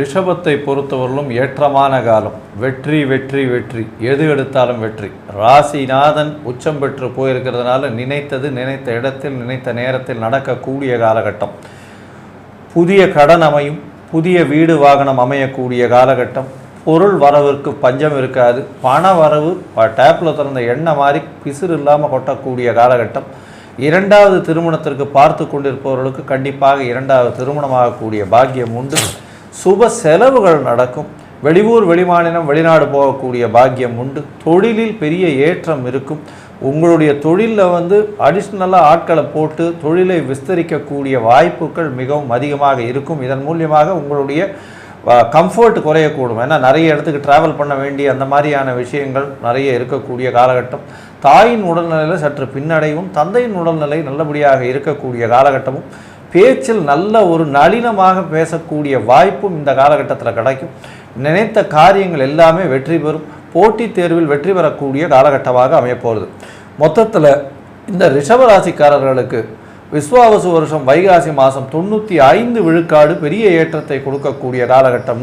ரிஷபத்தை பொறுத்தவரையிலும் ஏற்றமான காலம். வெற்றி வெற்றி வெற்றி, எது எடுத்தாலும் வெற்றி. ராசிநாதன் உச்சம் பெற்று போயிருக்கிறதுனால நினைத்தது நினைத்த இடத்தில் நினைத்த நேரத்தில் நடக்கக்கூடிய காலகட்டம். புதிய கடன் அமையும், புதிய வீடு வாகனம் அமையக்கூடிய காலகட்டம். பொருள் வரவிற்கு பஞ்சம் இருக்காது. பண வரவு டேப்பில் திறந்த எண்ணெய் மாதிரி பிசிறு இல்லாமல் கொட்டக்கூடிய காலகட்டம். இரண்டாவது திருமணத்திற்கு பார்த்து கொண்டிருப்பவர்களுக்கு கண்டிப்பாக இரண்டாவது திருமணமாகக்கூடிய பாக்கியம் உண்டு. சுப செலவுகள் நடக்கும். வெளியூர் வெளிமாநிலம் வெளிநாடு போகக்கூடிய பாக்கியம் உண்டு. தொழிலில் பெரிய ஏற்றம் இருக்கும். உங்களுடைய தொழிலில் அடிஷ்னலாக ஆட்களை போட்டு தொழிலை விஸ்தரிக்கக்கூடிய வாய்ப்புகள் மிகவும் அதிகமாக இருக்கும். இதன் மூலியமாக உங்களுடைய கம்ஃபர்ட் குறையக்கூடும். ஏன்னா நிறைய இடத்துக்கு ட்ராவல் பண்ண வேண்டிய அந்த மாதிரியான விஷயங்கள் நிறைய இருக்கக்கூடிய காலகட்டம். தாயின் உடல்நிலையில் சற்று பின்னடைவும், தந்தையின் உடல்நிலை நல்லபடியாக இருக்கக்கூடிய காலகட்டமும், பேச்சில் நல்ல ஒரு நளினமாக பேசக்கூடிய வாய்ப்பும் இந்த காலகட்டத்தில் கிடைக்கும். நினைத்த காரியங்கள் எல்லாமே வெற்றி பெறும். போட்டித் தேர்வில் வெற்றி பெறக்கூடிய காலகட்டமாக அமையப்போகிறது. மொத்தத்தில் இந்த ரிஷபராசிக்காரர்களுக்கு விஸ்வாவசு வருஷம் வைகாசி மாதம் 95 விழுக்காடு பெரிய ஏற்றத்தை கொடுக்கக்கூடிய காலகட்டம்.